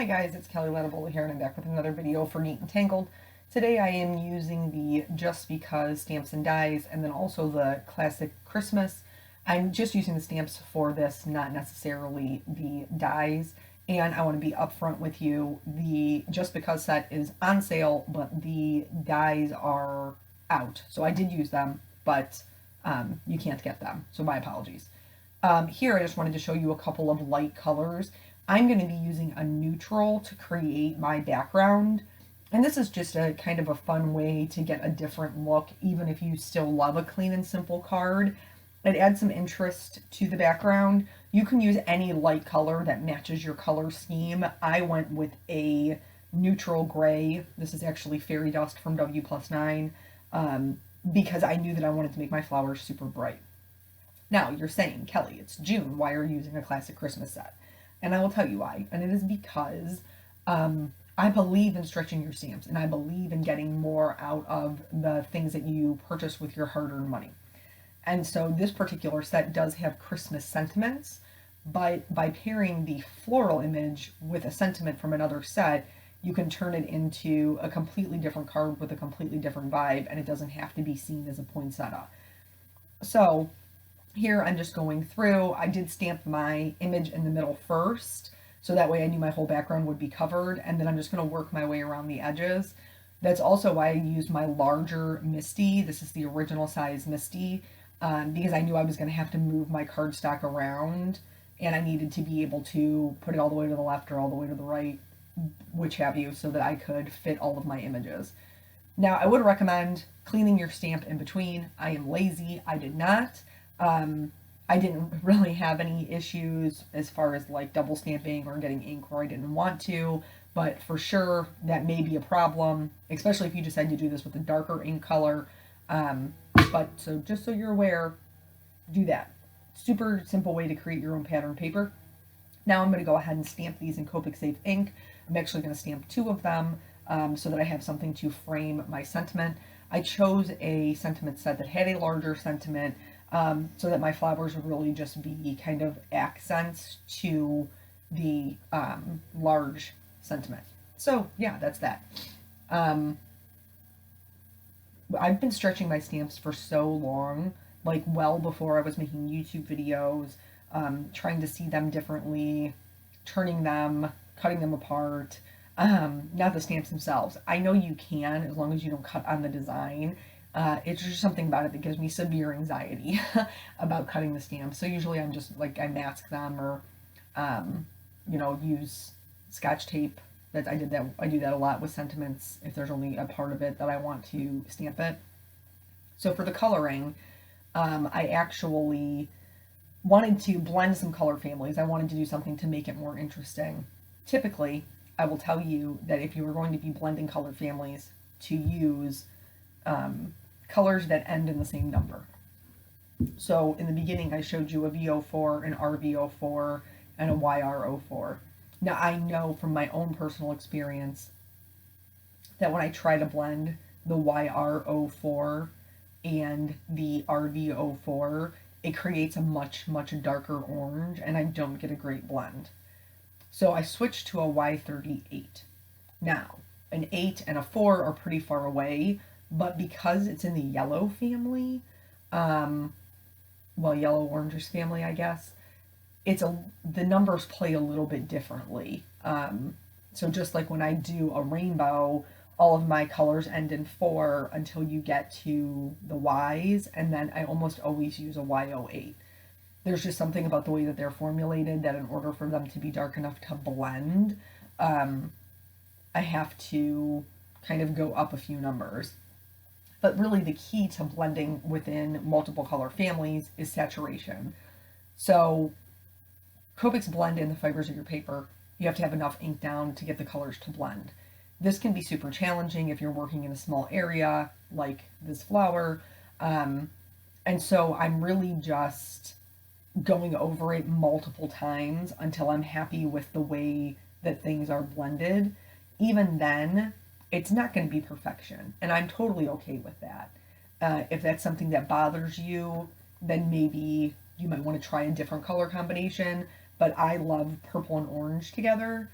Hi guys, it's Kelly Latevola here, and I'm back with another video for Neat and Tangled. Today I am using the Just Because stamps and dies, and then also the classic Christmas. I'm just using the stamps for this, not necessarily the dies. And I want to be upfront with you, the Just Because set is on sale, but the dies are out. So I did use them, but you can't get them, so my apologies. Here I just wanted to show you a couple of light colors. I'm going to be using a neutral to create my background. And this is just a kind of a fun way to get a different look, even if you still love a clean and simple card. It adds some interest to the background. You can use any light color that matches your color scheme. I went with a neutral gray. This is actually Fairy Dust from W+9 because I knew that I wanted to make my flowers super bright. Now, you're saying, Kelly, it's June. Why are you using a classic Christmas set? And I will tell you why. And it is because I believe in stretching your stamps, and I believe in getting more out of the things that you purchase with your hard-earned money. And so this particular set does have Christmas sentiments, but by pairing the floral image with a sentiment from another set, you can turn it into a completely different card with a completely different vibe, and it doesn't have to be seen as a poinsettia. So here I'm just going through. I did stamp my image in the middle first, so that way I knew my whole background would be covered, and then I'm just going to work my way around the edges. That's also why I used my larger Misty. This is the original size Misty, because I knew I was going to have to move my cardstock around, and I needed to be able to put it all the way to the left or all the way to the right, which have you, so that I could fit all of my images. Now, I would recommend cleaning your stamp in between. I am lazy. I did not. I didn't really have any issues as far as like double stamping or getting ink where I didn't want to, but for sure that may be a problem, especially if you decide to do this with a darker ink color. But so just so you're aware, do that. Super simple way to create your own pattern paper. Now I'm going to go ahead and stamp these in Copic Safe ink. I'm actually going to stamp 2 of them so that I have something to frame my sentiment. I chose a sentiment set that had a larger sentiment so that my flowers would really just be kind of accents to the large sentiment. So yeah, that's that. I've been stretching my stamps for so long, like well before I was making YouTube videos, trying to see them differently, turning them, cutting them apart. Not the stamps themselves. I know you can, as long as you don't cut on the design. It's just something about it that gives me severe anxiety about cutting the stamps. So usually I'm just like, I mask them or, use Scotch tape. I do that a lot with sentiments if there's only a part of it that I want to stamp it. So for the coloring, I actually wanted to blend some color families. I wanted to do something to make it more interesting. Typically, I will tell you that if you are going to be blending color families, to use colors that end in the same number. So in the beginning I showed you a VO4, an RVO4, and a YRO4. Now I know from my own personal experience that when I try to blend the YRO4 and the RVO4, it creates a much, much darker orange, and I don't get a great blend. So I switched to a Y38. Now, an 8 and a 4 are pretty far away, but because it's in the yellow family, yellow-oranges family, I guess, the numbers play a little bit differently. So just like when I do a rainbow, all of my colors end in 4 until you get to the Ys, and then I almost always use a Y08. There's just something about the way that they're formulated that in order for them to be dark enough to blend, I have to kind of go up a few numbers. But really the key to blending within multiple color families is saturation. So Copics blend in the fibers of your paper. You have to have enough ink down to get the colors to blend. This can be super challenging if you're working in a small area like this flower. And so I'm really just going over it multiple times until I'm happy with the way that things are blended. Even then, it's not going to be perfection, and I'm totally okay with that. If that's something that bothers you, then maybe you might want to try a different color combination, but I love purple and orange together,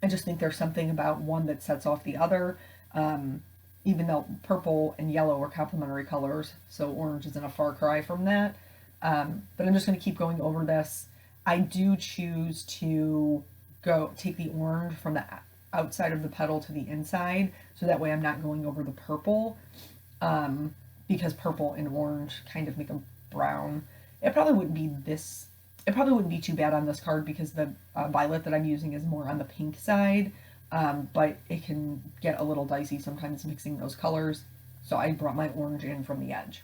I just think there's something about one that sets off the other. Um, Even though purple and yellow are complementary colors, so orange isn't a far cry from that. But I'm just going to keep going over this. I do choose to go take the orange from the outside of the petal to the inside, so that way I'm not going over the purple, because purple and orange kind of make a brown. It probably wouldn't be this. It probably wouldn't be too bad on this card because the violet that I'm using is more on the pink side, but it can get a little dicey sometimes mixing those colors. So I brought my orange in from the edge.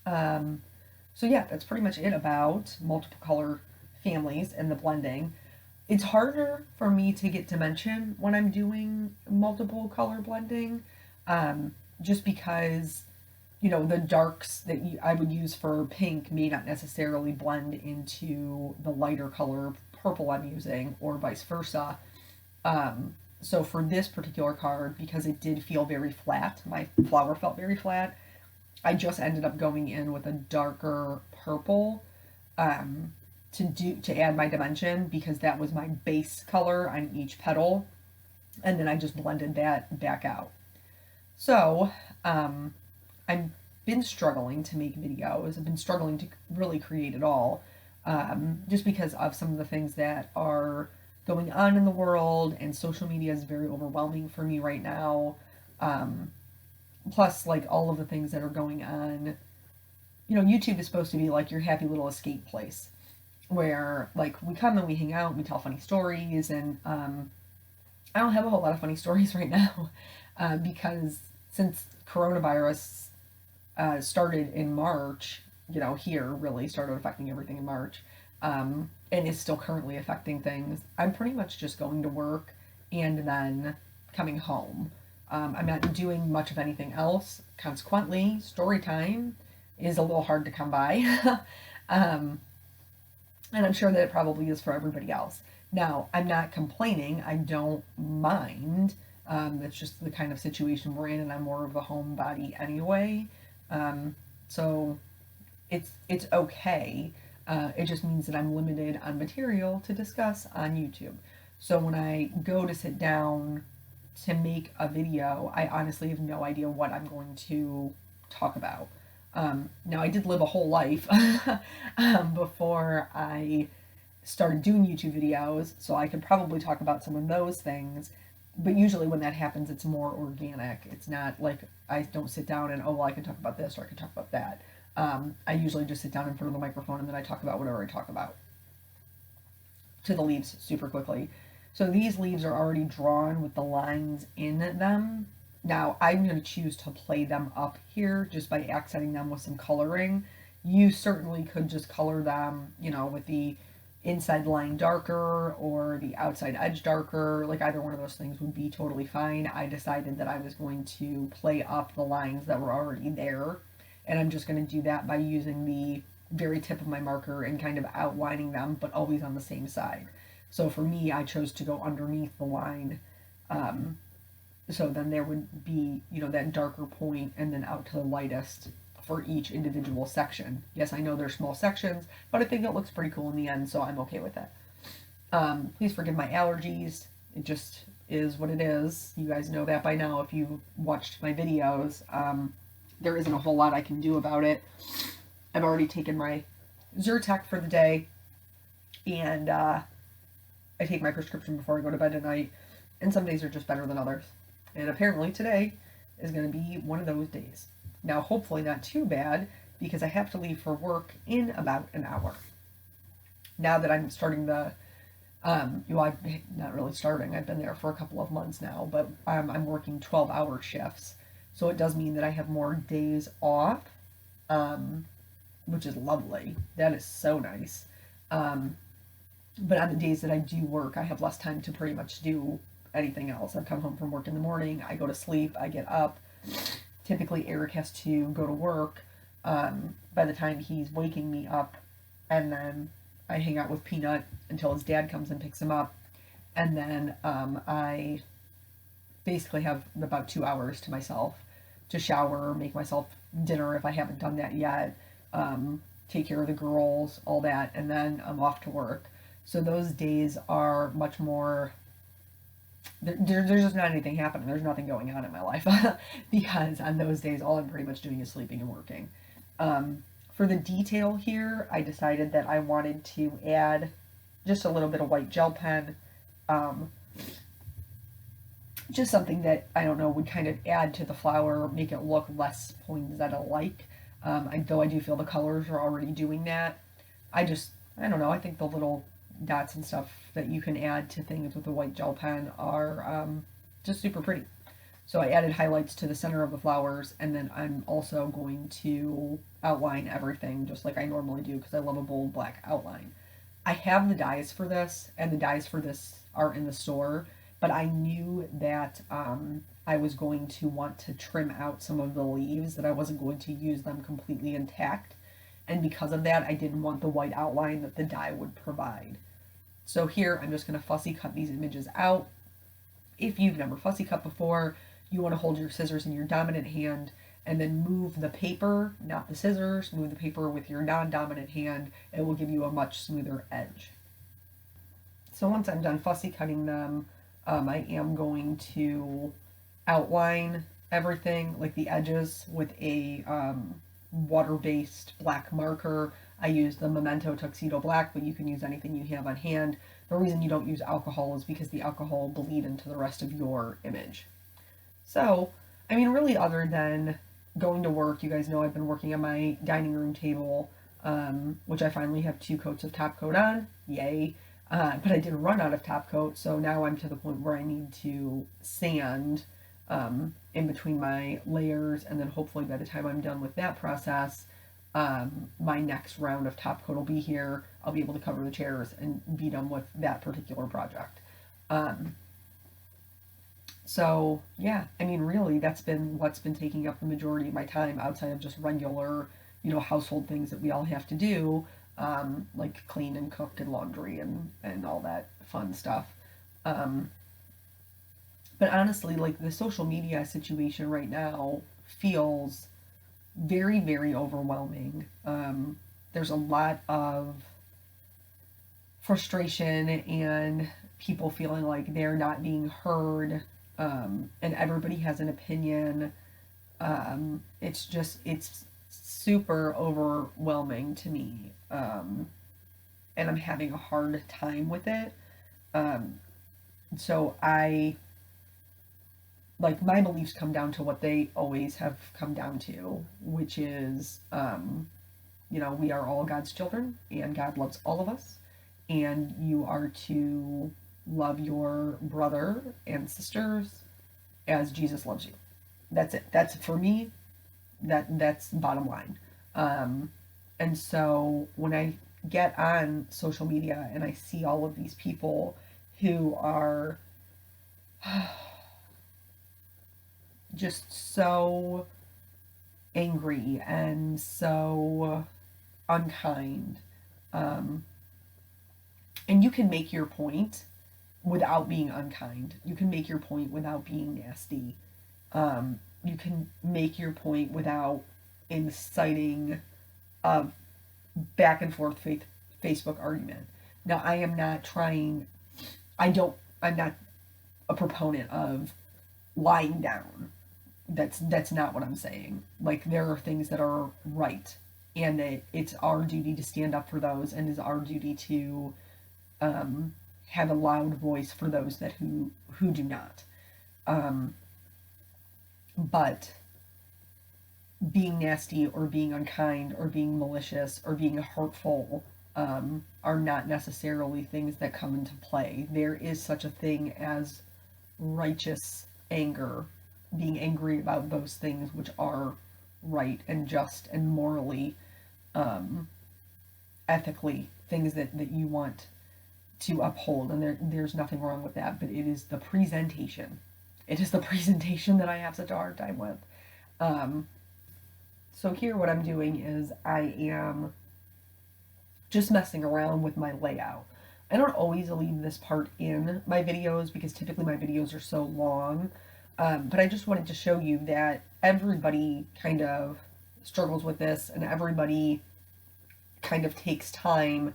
So yeah, that's pretty much it about multiple color families and the blending. It's harder for me to get dimension when I'm doing multiple color blending, just because, you know, the darks that I would use for pink may not necessarily blend into the lighter color purple I'm using, or vice versa. So for this particular card, because it did feel very flat, my flower felt very flat, I just ended up going in with a darker purple, to add my dimension, because that was my base color on each petal, and then I just blended that back out. So I've been struggling to make videos. I've been struggling to really create it all, just because of some of the things that are going on in the world, and social media is very overwhelming for me right now. Plus, like, all of the things that are going on. You know, YouTube is supposed to be like your happy little escape place where, like, we come and we hang out and we tell funny stories, and I don't have a whole lot of funny stories right now, because since coronavirus started in March, you know, here really started affecting everything in March, and is still currently affecting things, I'm pretty much just going to work and then coming home. I'm not doing much of anything else. Consequently, story time is a little hard to come by. um, and I'm sure that it probably is for everybody else. Now, I'm not complaining. I don't mind. It's just the kind of situation we're in, and I'm more of a homebody anyway. So it's okay. It just means that I'm limited on material to discuss on YouTube. So when I go to sit down to make a video, I honestly have no idea what I'm going to talk about. Now, I did live a whole life before I started doing YouTube videos, so I could probably talk about some of those things. But usually when that happens, it's more organic. It's not like I don't sit down and, oh, well, I can talk about this or I can talk about that. I usually just sit down in front of the microphone and then I talk about whatever I talk about. To the leaves super quickly. So these leaves are already drawn with the lines in them. Now I'm going to choose to play them up here just by accenting them with some coloring. You certainly could just color them, you know, with the inside line darker or the outside edge darker. Like, either one of those things would be totally fine. I decided that I was going to play up the lines that were already there, and I'm just going to do that by using the very tip of my marker and kind of outlining them, but always on the same side. So for me, I chose to go underneath the line. So then there would be, you know, that darker point and then out to the lightest for each individual section. Yes, I know they're small sections, but I think it looks pretty cool in the end, so I'm okay with that. Please forgive my allergies. It just is what it is. You guys know that by now if you've watched my videos. There isn't a whole lot I can do about it. I've already taken my Zyrtec for the day, and I take my prescription before I go to bed at night, and some days are just better than others. And apparently today is going to be one of those days. Now, hopefully not too bad, because I have to leave for work in about an hour. Now that I'm starting the, I'm not really starting, I've been there for a couple of months now, but I'm working 12-hour shifts. So it does mean that I have more days off, which is lovely. That is so nice. But on the days that I do work, I have less time to pretty much do anything else. I come home from work in the morning, I go to sleep, I get up. Typically, Eric has to go to work by the time he's waking me up, and then I hang out with Peanut until his dad comes and picks him up, and then I basically have about 2 hours to myself to shower, make myself dinner if I haven't done that yet, take care of the girls, all that, and then I'm off to work. So those days are much more there's just not anything happening. There's nothing going on in my life because on those days, all I'm pretty much doing is sleeping and working. For the detail here, I decided that I wanted to add just a little bit of white gel pen. Just something that, I don't know, would kind of add to the flower, make it look less poinsettia-like. Though I do feel the colors are already doing that. I don't know, I think the little dots and stuff that you can add to things with a white gel pen are just super pretty. So I added highlights to the center of the flowers, and then I'm also going to outline everything just like I normally do because I love a bold black outline. I have the dies for this, and the dies for this are in the store, but I knew that I was going to want to trim out some of the leaves, that I wasn't going to use them completely intact. And because of that, I didn't want the white outline that the die would provide. So here, I'm just going to fussy cut these images out. If you've never fussy cut before, you want to hold your scissors in your dominant hand and then move the paper, not the scissors, move the paper with your non-dominant hand. It will give you a much smoother edge. So once I'm done fussy cutting them, I am going to outline everything, like the edges, with a water-based black marker. I use the Memento Tuxedo Black, but you can use anything you have on hand. The reason you don't use alcohol is because the alcohol will bleed into the rest of your image. So, I mean, really, other than going to work, you guys know I've been working on my dining room table, which I finally have 2 coats of top coat on. Yay. But I did run out of top coat, so now I'm to the point where I need to sand in between my layers, and then hopefully by the time I'm done with that process, my next round of top coat will be here. I'll be able to cover the chairs and be done with that particular project. So yeah, I mean, really, that's been what's been taking up the majority of my time outside of just regular, household things that we all have to do, like clean and cook and laundry and all that fun stuff. But honestly, like, the social media situation right now feels very, very overwhelming. There's a lot of frustration and people feeling like they're not being heard, and everybody has an opinion. It's super overwhelming to me, and I'm having a hard time with it. So my beliefs come down to what they always have come down to, which is, we are all God's children, and God loves all of us, and you are to love your brother and sisters as Jesus loves you. That's it. That's, for me, that's bottom line. And so when I get on social media and I see all of these people who are just so angry and so unkind, and you can make your point without being unkind. You can make your point without being nasty. You can make your point without inciting a back and forth Facebook argument. Now, I'm not a proponent of lying down. That's not what I'm saying. Like, there are things that are right, and it's our duty to stand up for those, and it's our duty to have a loud voice for those who do not. But being nasty or being unkind or being malicious or being hurtful are not necessarily things that come into play. There is such a thing as righteous anger, being angry about those things which are right and just and morally, ethically, things that you want to uphold, and there's nothing wrong with that, but it is the presentation. It is the presentation that I have such a hard time with. So here what I'm doing is I am just messing around with my layout. I don't always leave this part in my videos because typically my videos are so long, but I just wanted to show you that everybody kind of struggles with this, and everybody kind of takes time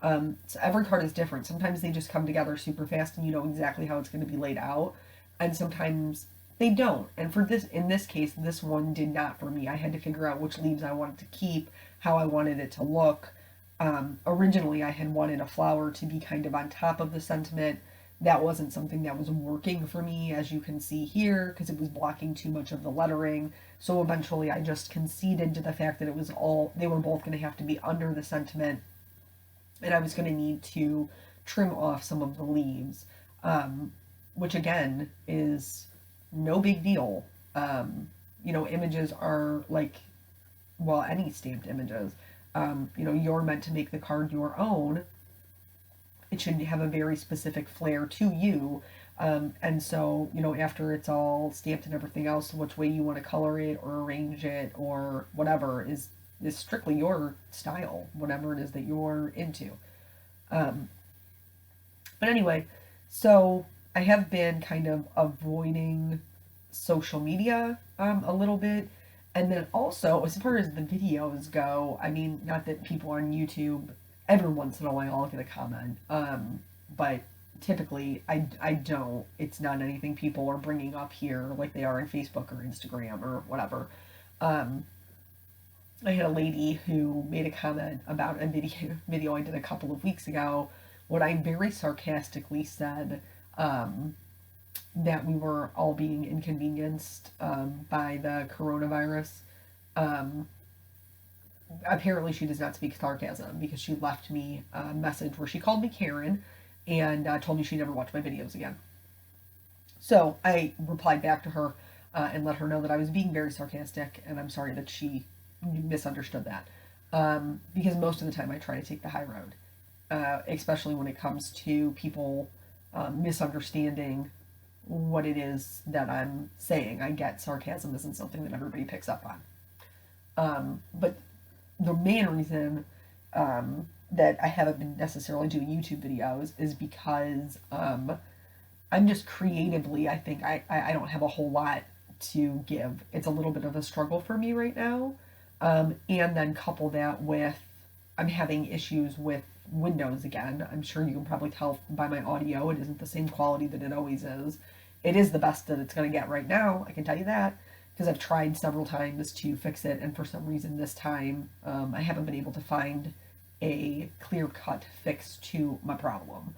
So every card is different. Sometimes they just come together super fast and you know exactly how it's going to be laid out, and sometimes they don't. And for this, in this case, this one did not for me. I had to figure out which leaves I wanted to keep, how I wanted it to look. Originally, I had wanted a flower to be kind of on top of the sentiment. That wasn't something that was working for me, as you can see here, because it was blocking too much of the lettering. So eventually, I just conceded to the fact that it was all, they were both going to have to be under the sentiment, and I was going to need to trim off some of the leaves, which again is no big deal. You know, images are like, well, any stamped images. You know, you're meant to make the card your own. It should have a very specific flair to you. And so, you know, after it's all stamped and everything else, which way you want to color it or arrange it or whatever is strictly your style, whatever it is that you're into. But anyway, so I have been kind of avoiding social media a little bit. And then also, as far as the videos go, I mean, not that people on YouTube, every once in a while I'll get a comment, but typically I don't. It's not anything people are bringing up here like they are on Facebook or Instagram or whatever. I had a lady who made a comment about a video I did a couple of weeks ago when I very sarcastically said that we were all being inconvenienced by the coronavirus. Apparently she does not speak sarcasm, because she left me a message where she called me Karen and told me she'd never watch my videos again. So I replied back to her and let her know that I was being very sarcastic, and I'm sorry that she misunderstood that. Because most of the time I try to take the high road, especially when it comes to people misunderstanding what it is that I'm saying. I get sarcasm isn't something that everybody picks up on. But the main reason that I haven't been necessarily doing YouTube videos is because I'm just creatively, I think I don't have a whole lot to give. It's a little bit of a struggle for me right now. And then couple that with, I'm having issues with Windows again. I'm sure you can probably tell by my audio, it isn't the same quality that it always is. It is the best that it's going to get right now, I can tell you that, because I've tried several times to fix it, and for some reason this time I haven't been able to find a clear-cut fix to my problem.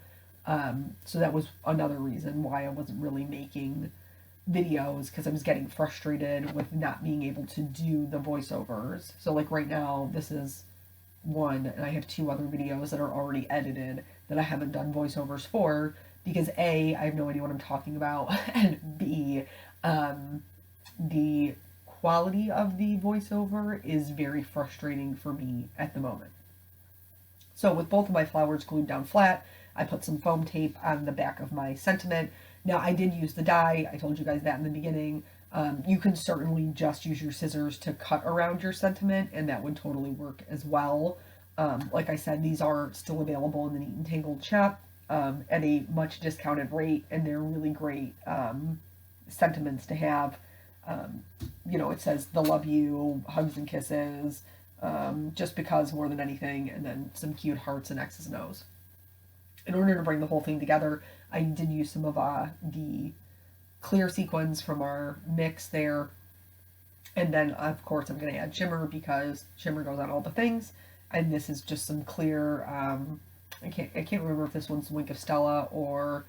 So that was another reason why I wasn't really making videos, because I was getting frustrated with not being able to do the voiceovers. So like right now, this is one, and I have two other videos that are already edited that I haven't done voiceovers for, because A, I have no idea what I'm talking about, and B, the quality of the voiceover is very frustrating for me at the moment. So with both of my flowers glued down flat, I put some foam tape on the back of my sentiment. Now I did use the die, I told you guys that in the beginning. You can certainly just use your scissors to cut around your sentiment, and that would totally work as well. Like I said, these are still available in the Neat and Tangled shop at a much discounted rate, and they're really great sentiments to have. You know, it says "the love you," hugs and kisses, just because more than anything, and then some cute hearts and X's and O's. In order to bring the whole thing together, I did use some of the clear sequins from our mix there. And then, of course, I'm going to add shimmer, because shimmer goes on all the things. And this is just some clear, I can't remember if this one's Wink of Stella or,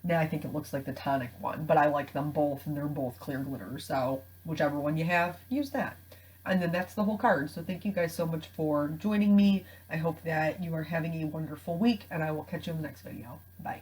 now I think it looks like the tonic one. But I like them both, and they're both clear glitter. So whichever one you have, use that. And then that's the whole card. So thank you guys so much for joining me. I hope that you are having a wonderful week, and I will catch you in the next video. Bye.